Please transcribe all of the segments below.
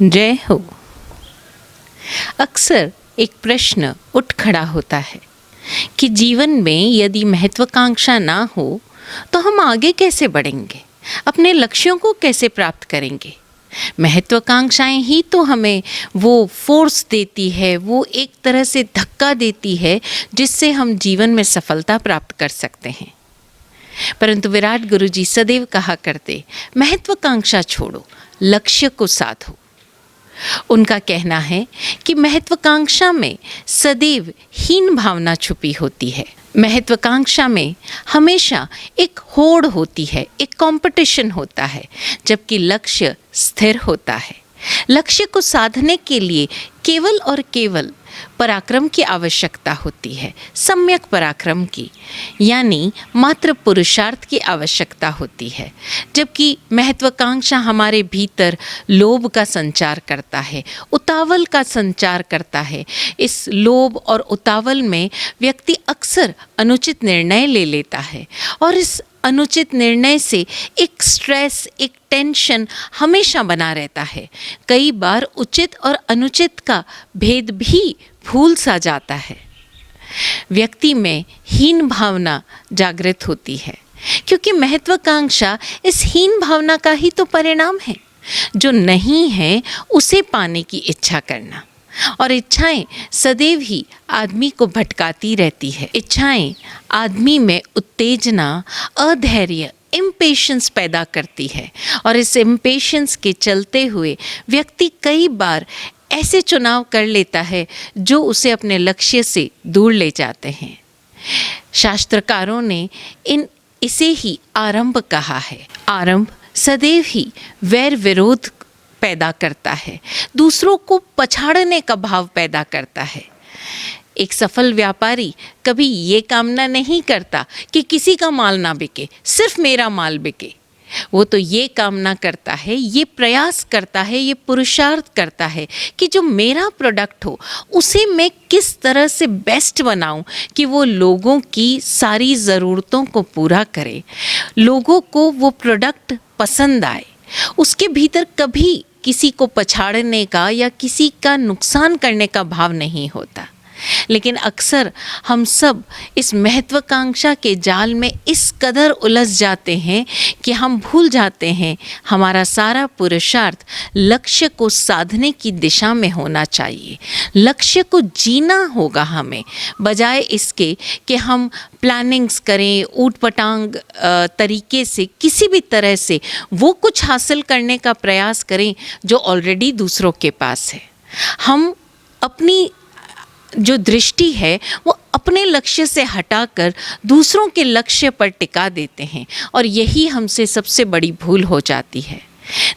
जय हो। अक्सर एक प्रश्न उठ खड़ा होता है कि जीवन में यदि महत्वाकांक्षा ना हो तो हम आगे कैसे बढ़ेंगे, अपने लक्ष्यों को कैसे प्राप्त करेंगे। महत्वाकांक्षाएं ही तो हमें वो फोर्स देती है, वो एक तरह से धक्का देती है जिससे हम जीवन में सफलता प्राप्त कर सकते हैं। परंतु विराट गुरुजी सदैव कहा करते, महत्वाकांक्षा छोड़ो, लक्ष्य को साधो। उनका कहना है कि महत्वाकांक्षा में सदैव हीन भावना छुपी होती है। महत्वाकांक्षा में हमेशा एक होड़ होती है, एक कंपटीशन होता है, जबकि लक्ष्य स्थिर होता है। लक्ष्य को साधने के लिए केवल और केवल पराक्रम की आवश्यकता होती है, सम्यक पराक्रम की, यानी मात्र पुरुषार्थ की आवश्यकता होती है। जबकि महत्वाकांक्षा हमारे भीतर लोभ का संचार करता है, उतावल का संचार करता है। इस लोभ और उतावल में व्यक्ति अक्सर अनुचित निर्णय ले लेता है और इस अनुचित निर्णय से एक स्ट्रेस, एक टेंशन हमेशा बना रहता है। कई बार उचित और अनुचित का भेद भी भूल सा जाता है। व्यक्ति में हीन भावना जागृत होती है, क्योंकि महत्वाकांक्षा इस हीन भावना का ही तो परिणाम है। जो नहीं है उसे पाने की इच्छा करना, और इच्छाएं सदैव ही आदमी को भटकाती रहती है। इच्छाएं आदमी में उत्तेजना, अधैर्य, इम्पेशंस पैदा करती है, और इस इम्पेशंस के चलते हुए व्यक्ति कई बार ऐसे चुनाव कर लेता है जो उसे अपने लक्ष्य से दूर ले जाते हैं। शास्त्रकारों ने इसे ही आरंभ कहा है। आरंभ सदैव ही वैर विरोध पैदा करता है, दूसरों को पछाड़ने का भाव पैदा करता है। एक सफल व्यापारी कभी ये कामना नहीं करता कि किसी का माल ना बिके, सिर्फ मेरा माल बिके। वो तो ये कामना करता है, ये प्रयास करता है, ये पुरुषार्थ करता है कि जो मेरा प्रोडक्ट हो उसे मैं किस तरह से बेस्ट बनाऊं कि वो लोगों की सारी ज़रूरतों को पूरा करे, लोगों को वो प्रोडक्ट पसंद आए। उसके भीतर कभी किसी को पछाड़ने का या किसी का नुकसान करने का भाव नहीं होता। लेकिन अक्सर हम सब इस महत्वाकांक्षा के जाल में इस कदर उलझ जाते हैं कि हम भूल जाते हैं हमारा सारा पुरुषार्थ लक्ष्य को साधने की दिशा में होना चाहिए। लक्ष्य को जीना होगा हमें, बजाय इसके कि हम प्लानिंग्स करें, ऊट-पटांग तरीके से किसी भी तरह से वो कुछ हासिल करने का प्रयास करें जो ऑलरेडी दूसरों के पास है। हम अपनी जो दृष्टि है वो अपने लक्ष्य से हटाकर दूसरों के लक्ष्य पर टिका देते हैं, और यही हमसे सबसे बड़ी भूल हो जाती है।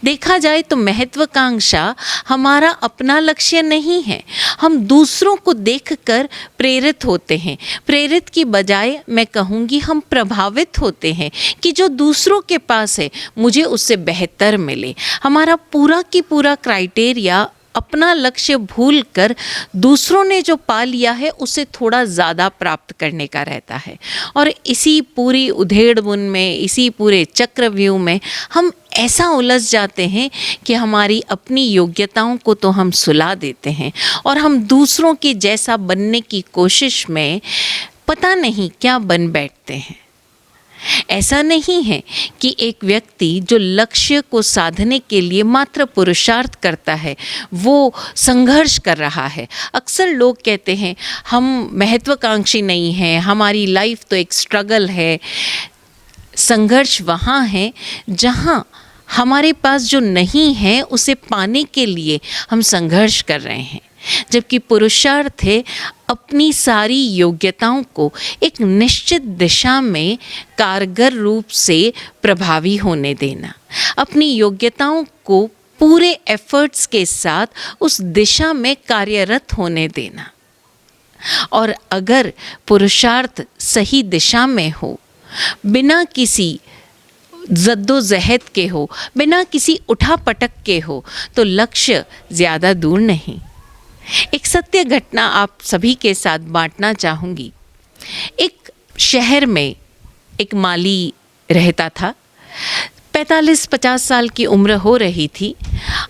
देखा जाए तो महत्वाकांक्षा हमारा अपना लक्ष्य नहीं है। हम दूसरों को देखकर प्रेरित होते हैं। प्रेरित की बजाय मैं कहूँगी हम प्रभावित होते हैं कि जो दूसरों के पास है मुझे उससे बेहतर मिले। हमारा पूरा की पूरा क्राइटेरिया अपना लक्ष्य भूलकर दूसरों ने जो पा लिया है उसे थोड़ा ज़्यादा प्राप्त करने का रहता है। और इसी पूरी उधेड़-बुन में, इसी पूरे चक्रव्यूह में हम ऐसा उलझ जाते हैं कि हमारी अपनी योग्यताओं को तो हम सुला देते हैं और हम दूसरों के जैसा बनने की कोशिश में पता नहीं क्या बन बैठते हैं। ऐसा नहीं है कि एक व्यक्ति जो लक्ष्य को साधने के लिए मात्र पुरुषार्थ करता है वो संघर्ष कर रहा है। अक्सर लोग कहते हैं हम महत्वाकांक्षी नहीं हैं, हमारी लाइफ तो एक स्ट्रगल है। संघर्ष वहाँ है जहाँ हमारे पास जो नहीं है उसे पाने के लिए हम संघर्ष कर रहे हैं, जबकि पुरुषार्थ है अपनी सारी योग्यताओं को एक निश्चित दिशा में कारगर रूप से प्रभावी होने देना, अपनी योग्यताओं को पूरे एफर्ट्स के साथ उस दिशा में कार्यरत होने देना। और अगर पुरुषार्थ सही दिशा में हो, बिना किसी जद्दोजहद के हो, बिना किसी उठापटक के हो, तो लक्ष्य ज़्यादा दूर नहीं। एक सत्य घटना आप सभी के साथ बांटना चाहूँगी। एक शहर में एक माली रहता था। 45-50 साल की उम्र हो रही थी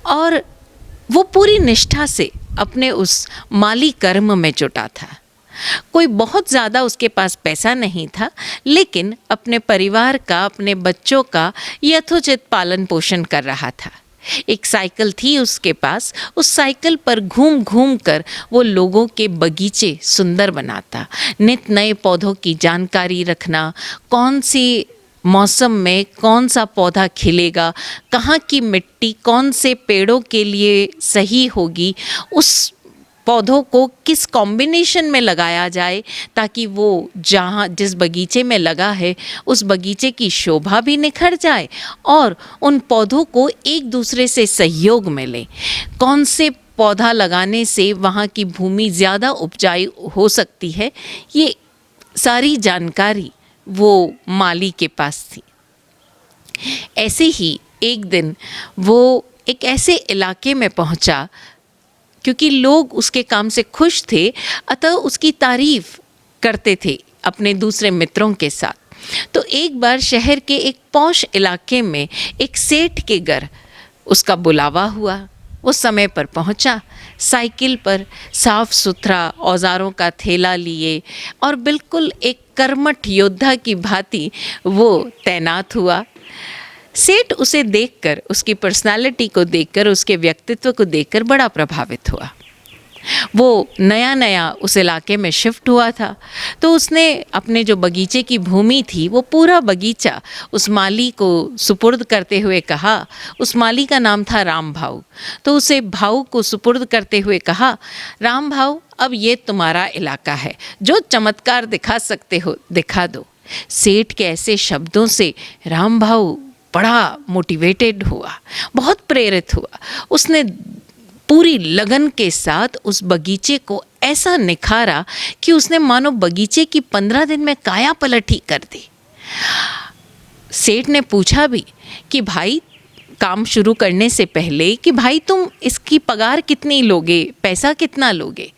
और वो पूरी निष्ठा से अपने उस माली कर्म में जुटा था। कोई बहुत ज़्यादा उसके पास पैसा नहीं था, लेकिन अपने परिवार का, अपने बच्चों का यथोचित पालन पोषण कर रहा था। एक साइकिल थी उसके पास, उस साइकिल पर घूम घूम कर वो लोगों के बगीचे सुंदर बनाता। नित नए पौधों की जानकारी रखना, कौन सी मौसम में कौन सा पौधा खिलेगा, कहाँ की मिट्टी कौन से पेड़ों के लिए सही होगी, उस पौधों को किस कॉम्बिनेशन में लगाया जाए ताकि वो जहाँ जिस बगीचे में लगा है उस बगीचे की शोभा भी निखर जाए और उन पौधों को एक दूसरे से सहयोग मिले। कौन से पौधा लगाने से वहाँ की भूमि ज़्यादा उपजाऊ हो सकती है, ये सारी जानकारी वो माली के पास थी। ऐसे ही एक दिन वो एक ऐसे इलाके में पहुंचा, क्योंकि लोग उसके काम से खुश थे, अतः उसकी तारीफ करते थे अपने दूसरे मित्रों के साथ। तो एक बार शहर के एक पॉश इलाके में एक सेठ के घर उसका बुलावा हुआ। वो समय पर पहुंचा, साइकिल पर साफ सुथरा औजारों का थैला लिए और बिल्कुल एक कर्मठ योद्धा की भांति वो तैनात हुआ। सेठ उसे देखकर, उसकी पर्सनालिटी को देखकर, उसके व्यक्तित्व को देखकर बड़ा प्रभावित हुआ। वो नया नया उस इलाके में शिफ्ट हुआ था, तो उसने अपने जो बगीचे की भूमि थी वो पूरा बगीचा उस माली को सुपुर्द करते हुए कहा। उस माली का नाम था राम भाऊ। तो उसे भाऊ को सुपुर्द करते हुए कहा, राम भाऊ, अब ये तुम्हारा इलाका है, जो चमत्कार दिखा सकते हो दिखा दो। सेठ के ऐसे शब्दों से राम भाऊ बड़ा मोटिवेटेड हुआ, बहुत प्रेरित हुआ। उसने पूरी लगन के साथ उस बगीचे को ऐसा निखारा कि उसने मानो बगीचे की 15 दिन में काया पलट ही कर दी। सेठ ने पूछा भी कि भाई, काम शुरू करने से पहले कि भाई तुम इसकी पगार कितनी लोगे, पैसा कितना लोगे?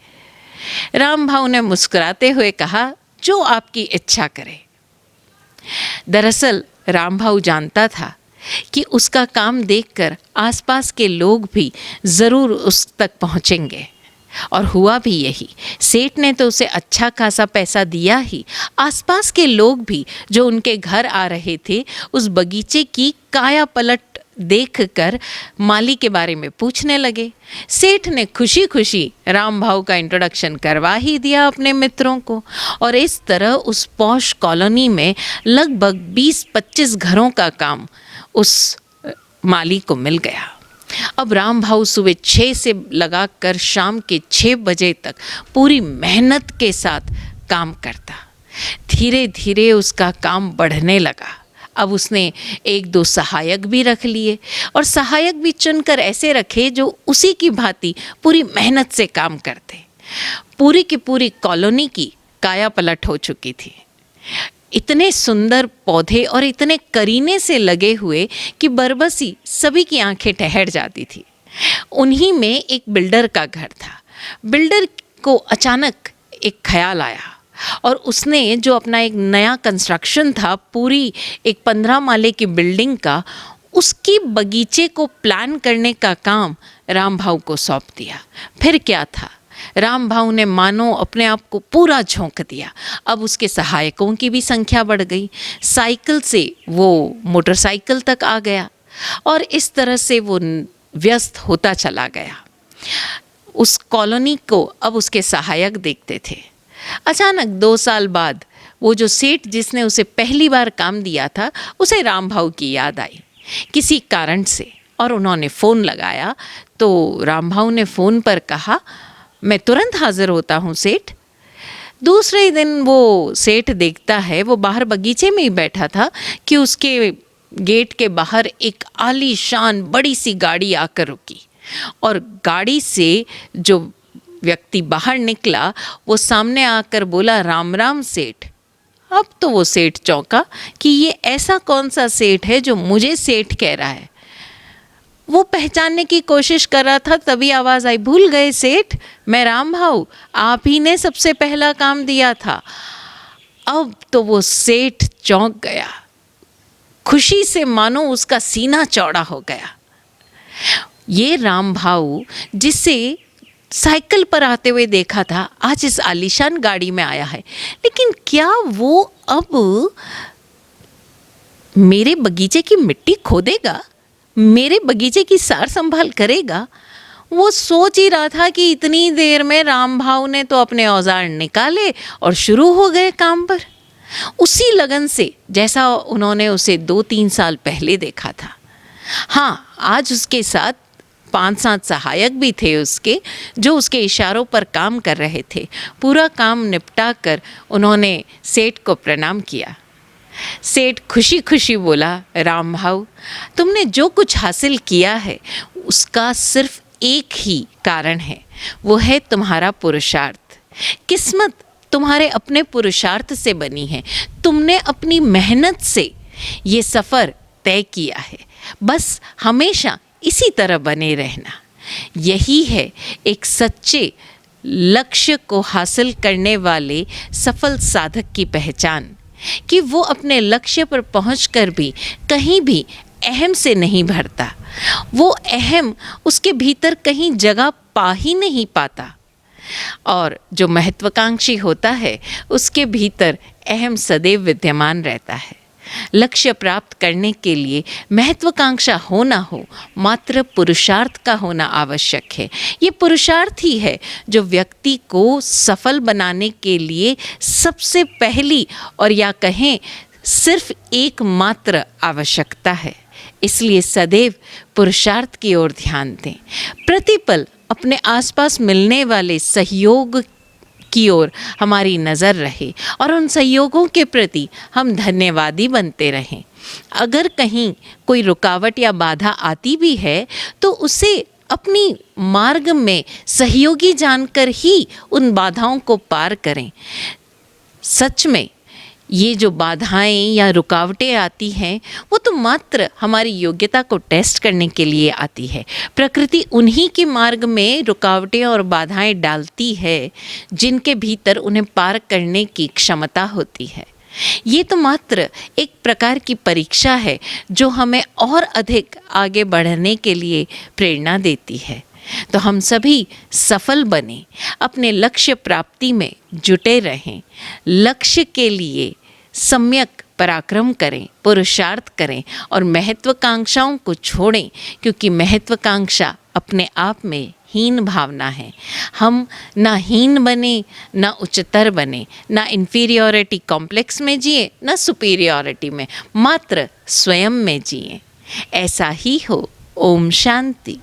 राम भाऊ ने मुस्कुराते हुए कहा, जो आपकी इच्छा करे। दरअसल राम भाऊ जानता था कि उसका काम देखकर आसपास के लोग भी ज़रूर उस तक पहुँचेंगे, और हुआ भी यही। सेठ ने तो उसे अच्छा खासा पैसा दिया ही, आसपास के लोग भी जो उनके घर आ रहे थे उस बगीचे की काया पलट देखकर माली के बारे में पूछने लगे। सेठ ने खुशी खुशी राम भाऊ का इंट्रोडक्शन करवा ही दिया अपने मित्रों को, और इस तरह उस पॉश कॉलोनी में लगभग 20-25 घरों का काम उस माली को मिल गया। अब राम भाऊ सुबह 6 से लगाकर शाम के 6 बजे तक पूरी मेहनत के साथ काम करता। धीरे धीरे उसका काम बढ़ने लगा। अब उसने 1-2 सहायक भी रख लिए, और सहायक भी चुनकर ऐसे रखे जो उसी की भांति पूरी मेहनत से काम करते। पूरी की पूरी कॉलोनी की काया पलट हो चुकी थी। इतने सुंदर पौधे और इतने करीने से लगे हुए कि बरबसी सभी की आंखें ठहर जाती थी। उन्हीं में एक बिल्डर का घर था। बिल्डर को अचानक एक ख्याल आया, और उसने जो अपना एक नया कंस्ट्रक्शन था, पूरी एक 15 माले की बिल्डिंग का, उसकी बगीचे को प्लान करने का काम राम भाऊ को सौंप दिया। फिर क्या था, राम भाऊ ने मानो अपने आप को पूरा झोंक दिया। अब उसके सहायकों की भी संख्या बढ़ गई, साइकिल से वो मोटरसाइकिल तक आ गया, और इस तरह से वो व्यस्त होता चला गया। उस कॉलोनी को अब उसके सहायक देखते थे। अचानक 2 साल बाद वो जो सेठ जिसने उसे पहली बार काम दिया था, उसे राम भाऊ की याद आई किसी कारण से, और उन्होंने फ़ोन लगाया। तो राम भाऊ ने फ़ोन पर कहा, मैं तुरंत हाजिर होता हूँ सेठ। दूसरे दिन वो सेठ देखता है, वो बाहर बगीचे में ही बैठा था कि उसके गेट के बाहर एक आलीशान बड़ी सी गाड़ी आकर रुकी, और गाड़ी से जो व्यक्ति बाहर निकला वो सामने आकर बोला, राम राम सेठ। अब तो वो सेठ चौंका कि ये ऐसा कौन सा सेठ है जो मुझे सेठ कह रहा है। वो पहचानने की कोशिश कर रहा था, तभी आवाज़ आई, भूल गए सेठ, मैं राम भाऊ, आप ही ने सबसे पहला काम दिया था। अब तो वो सेठ चौंक गया, खुशी से मानो उसका सीना चौड़ा हो गया। ये राम भाऊ जिसे साइकिल पर आते हुए देखा था, आज इस आलीशान गाड़ी में आया है। लेकिन क्या वो अब मेरे बगीचे की मिट्टी खोदेगा, मेरे बगीचे की सार संभाल करेगा? वो सोच ही रहा था कि इतनी देर में राम भाऊ ने तो अपने औजार निकाले और शुरू हो गए काम पर, उसी लगन से जैसा उन्होंने उसे 2-3 साल पहले देखा था। हाँ, आज उसके साथ 5-7 सहायक भी थे उसके, जो उसके इशारों पर काम कर रहे थे। पूरा काम निपटा कर उन्होंने सेठ को प्रणाम किया। सेठ खुशी खुशी बोला, राम भाऊ, तुमने जो कुछ हासिल किया है उसका सिर्फ एक ही कारण है, वो है तुम्हारा पुरुषार्थ। किस्मत तुम्हारे अपने पुरुषार्थ से बनी है, तुमने अपनी मेहनत से ये सफ़र तय किया है। बस हमेशा इसी तरह बने रहना। यही है एक सच्चे लक्ष्य को हासिल करने वाले सफल साधक की पहचान, कि वो अपने लक्ष्य पर पहुंचकर भी कहीं भी अहम से नहीं भरता। वो अहम उसके भीतर कहीं जगह पा ही नहीं पाता। और जो महत्वाकांक्षी होता है उसके भीतर अहम सदैव विद्यमान रहता है। लक्ष्य प्राप्त करने के लिए महत्वाकांक्षा हो ना हो, मात्र पुरुषार्थ का होना आवश्यक है। ये पुरुषार्थ ही है जो व्यक्ति को सफल बनाने के लिए सबसे पहली और या कहें सिर्फ एकमात्र आवश्यकता है। इसलिए सदैव पुरुषार्थ की ओर ध्यान दें। प्रतिपल अपने आसपास मिलने वाले सहयोग की ओर हमारी नज़र रहे और उन सहयोगों के प्रति हम धन्यवादी बनते रहें। अगर कहीं कोई रुकावट या बाधा आती भी है तो उसे अपनी मार्ग में सहयोगी जानकर ही उन बाधाओं को पार करें। सच में ये जो बाधाएं या रुकावटें आती हैं वो तो मात्र हमारी योग्यता को टेस्ट करने के लिए आती है। प्रकृति उन्हीं के मार्ग में रुकावटें और बाधाएं डालती है जिनके भीतर उन्हें पार करने की क्षमता होती है। ये तो मात्र एक प्रकार की परीक्षा है जो हमें और अधिक आगे बढ़ने के लिए प्रेरणा देती है। तो हम सभी सफल बने, अपने लक्ष्य प्राप्ति में जुटे रहें, लक्ष्य के लिए सम्यक पराक्रम करें, पुरुषार्थ करें और महत्वाकांक्षाओं को छोड़ें, क्योंकि महत्वाकांक्षा अपने आप में हीन भावना है। हम ना हीन बने, ना उच्चतर बने, ना इन्फीरियोरिटी कॉम्प्लेक्स में जिए, ना सुपीरियोरिटी में, मात्र स्वयं में जिए। ऐसा ही हो। ओम शांति।